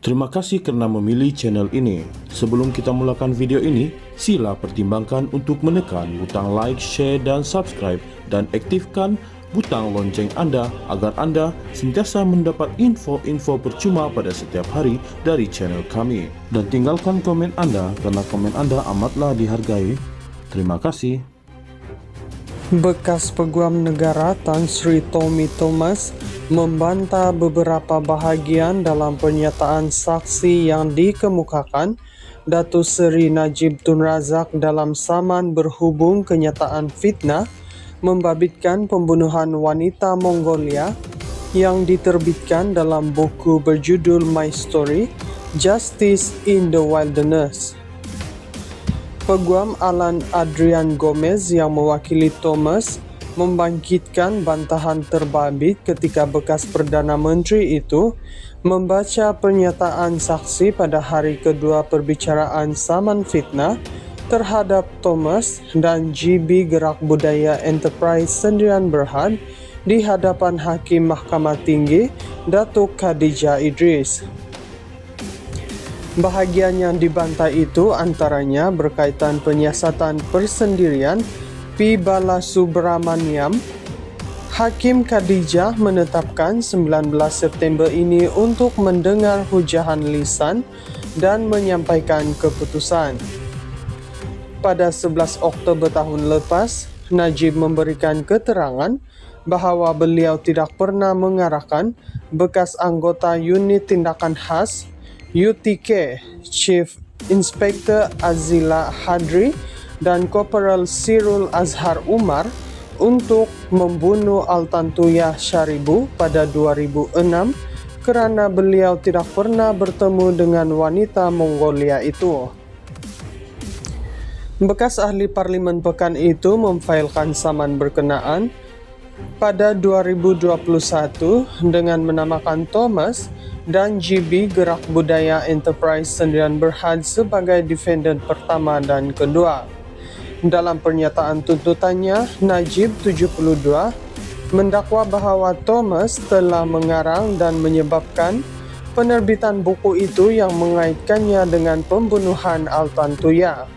Terima kasih kerana memilih channel ini. Sebelum kita mulakan video ini, sila pertimbangkan untuk menekan butang like, share dan subscribe dan aktifkan butang lonceng anda agar anda sentiasa mendapat info-info percuma pada setiap hari dari channel kami. Dan tinggalkan komen anda kerana komen anda amatlah dihargai. Terima kasih. Bekas Peguam Negara Tan Sri Tommy Thomas membantah beberapa bahagian dalam pernyataan saksi yang dikemukakan Datuk Seri Najib Tun Razak dalam saman berhubung kenyataan fitnah membabitkan pembunuhan wanita Mongolia yang diterbitkan dalam buku berjudul My Story, Justice in the Wilderness. Peguam Alan Adrian Gomez yang mewakili Thomas membangkitkan bantahan terbabit ketika bekas Perdana Menteri itu membaca pernyataan saksi pada hari kedua perbicaraan saman fitnah terhadap Thomas dan GB Gerak Budaya Enterprise Sendirian Berhad di hadapan Hakim Mahkamah Tinggi Datuk Khadijah Idris. Bahagian yang dibantah itu antaranya berkaitan penyiasatan persendirian P. Balasubramaniam. Hakim Khadijah menetapkan 19 September ini untuk mendengar hujahan lisan dan menyampaikan keputusan. Pada 11 Oktober tahun lepas, Najib memberikan keterangan bahawa beliau tidak pernah mengarahkan bekas anggota Unit Tindakan Khas UTK Chief Inspector Azila Hadri dan Korporal Sirul Azhar Umar untuk membunuh Altantuya Sharibu pada 2006 kerana beliau tidak pernah bertemu dengan wanita Mongolia itu. Bekas ahli Parlimen Pekan itu memfailkan saman berkenaan pada 2021 dengan menamakan Thomas dan GB Gerak Budaya Enterprise Sendirian Berhad sebagai defendant pertama dan kedua. Dalam pernyataan tuntutannya, Najib 72 mendakwa bahawa Thomas telah mengarang dan menyebabkan penerbitan buku itu yang mengaitkannya dengan pembunuhan Altantuya.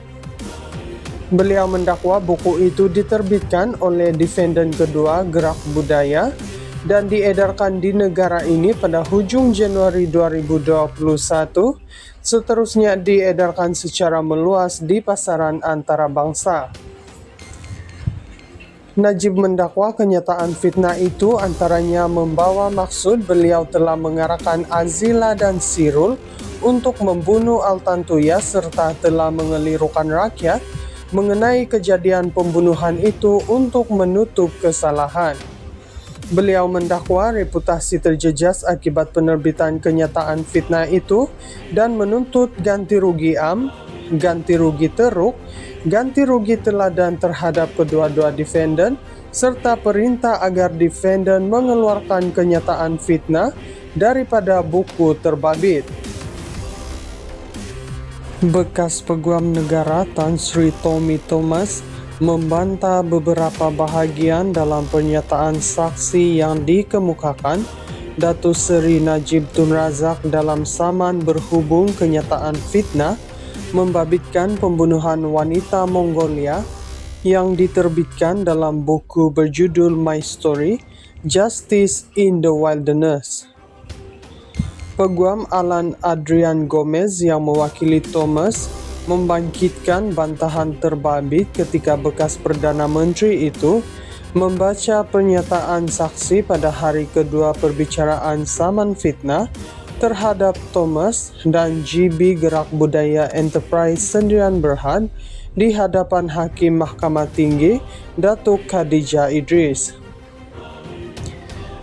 Beliau mendakwa buku itu diterbitkan oleh defendant kedua Gerak Budaya dan diedarkan di negara ini pada hujung Januari 2021, seterusnya diedarkan secara meluas di pasaran antarabangsa. Najib mendakwa kenyataan fitnah itu antaranya membawa maksud beliau telah mengarahkan Azila dan Sirul untuk membunuh Altantuya serta telah mengelirukan rakyat mengenai kejadian pembunuhan itu untuk menutup kesalahan. Beliau mendakwa reputasi terjejas akibat penerbitan kenyataan fitnah itu dan menuntut ganti rugi ganti rugi teruk, ganti rugi teladan terhadap kedua-dua defendant serta perintah agar defendant mengeluarkan kenyataan fitnah daripada buku terbabit. Bekas Peguam Negara Tan Sri Tommy Thomas membantah beberapa bahagian dalam pernyataan saksi yang dikemukakan Datuk Seri Najib Tun Razak dalam saman berhubung kenyataan fitnah membabitkan pembunuhan wanita Mongolia yang diterbitkan dalam buku berjudul My Story, Justice in the Wilderness. Peguam Alan Adrian Gomez yang mewakili Thomas membangkitkan bantahan terbabit ketika bekas Perdana Menteri itu membaca pernyataan saksi pada hari kedua perbicaraan saman fitnah terhadap Thomas dan GB Gerak Budaya Enterprise Sendirian Berhad di hadapan Hakim Mahkamah Tinggi Datuk Khadijah Idris.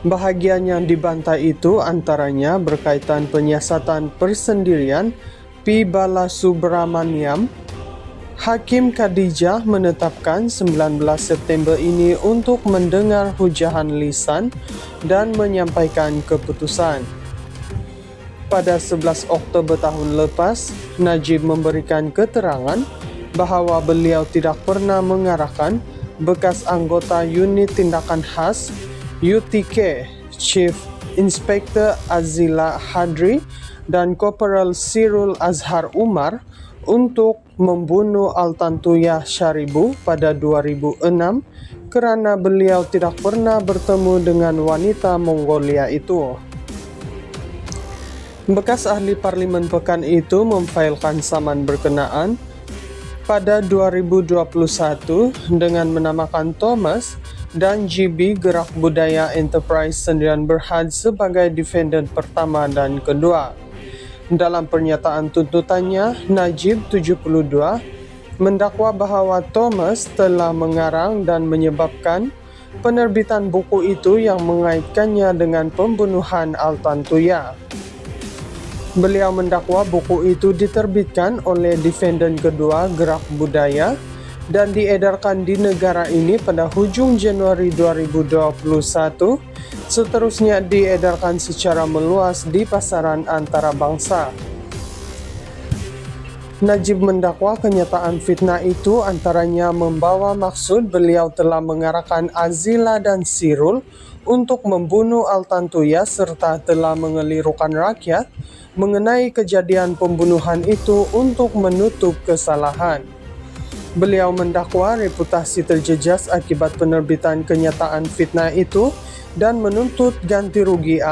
Bahagian yang dibantah itu antaranya berkaitan penyiasatan persendirian P. Balasubramaniam. Hakim Khadijah menetapkan 19 September ini untuk mendengar hujahan lisan dan menyampaikan keputusan. Pada 11 Oktober tahun lepas, Najib memberikan keterangan bahawa beliau tidak pernah mengarahkan bekas anggota Unit Tindakan Khas UTK Chief Inspector Azila Hadri dan Korporal Sirul Azhar Umar untuk membunuh Altantuya Sharibu pada 2006 karena beliau tidak pernah bertemu dengan wanita Mongolia itu. Bekas ahli parlimen pekan itu memfailkan saman berkenaan pada 2021 dengan menamakan Thomas dan GB Gerak Budaya Enterprise Sendirian Berhad sebagai defendant pertama dan kedua. Dalam pernyataan tuntutannya, Najib 72 mendakwa bahwa Thomas telah mengarang dan menyebabkan penerbitan buku itu yang mengaitkannya dengan pembunuhan Altantuya. Beliau mendakwa buku itu diterbitkan oleh defendant kedua Gerak Budaya dan diedarkan di negara ini pada hujung Januari 2021, seterusnya diedarkan secara meluas di pasaran antarabangsa. Najib mendakwa kenyataan fitnah itu antaranya membawa maksud beliau telah mengarahkan Azila dan Sirul untuk membunuh Altantuya serta telah mengelirukan rakyat mengenai kejadian pembunuhan itu untuk menutup kesalahan. Beliau mendakwa reputasi terjejas akibat penerbitan kenyataan fitnah itu dan menuntut ganti rugi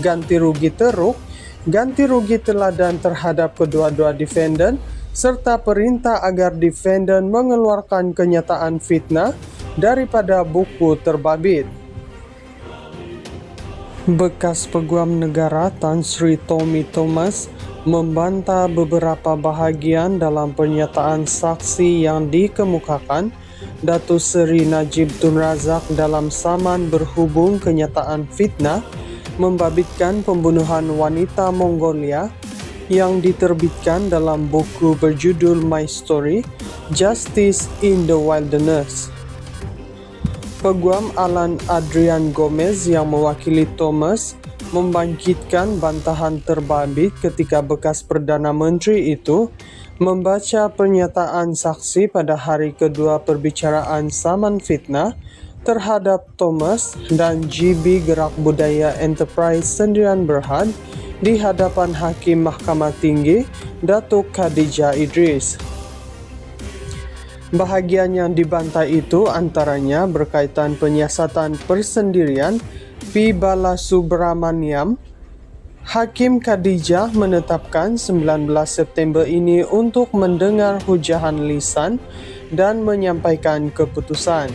ganti rugi teruk, ganti rugi teladan terhadap kedua-dua defendant, serta perintah agar defendant mengeluarkan kenyataan fitnah daripada buku terbabit. Bekas Peguam Negara Tan Sri Tommy Thomas membantah beberapa bahagian dalam pernyataan saksi yang dikemukakan Datuk Seri Najib Tun Razak dalam saman berhubung kenyataan fitnah membabitkan pembunuhan wanita Mongolia yang diterbitkan dalam buku berjudul My Story, Justice in the Wilderness. Peguam Alan Adrian Gomez yang mewakili Thomas membangkitkan bantahan terbabit ketika bekas Perdana Menteri itu membaca pernyataan saksi pada hari kedua perbicaraan saman fitnah terhadap Thomas dan GB Gerak Budaya Enterprise Sendirian Berhad di hadapan Hakim Mahkamah Tinggi Datuk Khadijah Idris. Bahagian yang dibantah itu antaranya berkaitan penyiasatan persendirian P. Balasubramaniam. Hakim Khadijah menetapkan 19 September ini untuk mendengar hujahan lisan dan menyampaikan keputusan.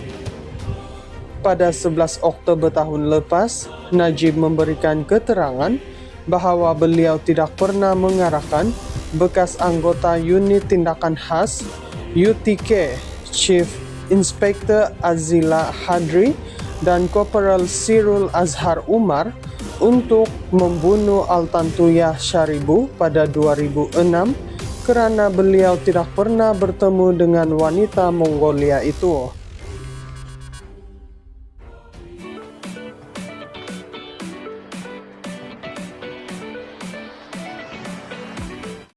Pada 11 Oktober tahun lepas, Najib memberikan keterangan bahawa beliau tidak pernah mengarahkan bekas anggota Unit Tindakan Khas UTK, Chief Inspector Azila Hadri dan Korporal Sirul Azhar Umar untuk membunuh Altantuya Sharibu pada 2006 kerana beliau tidak pernah bertemu dengan wanita Mongolia itu.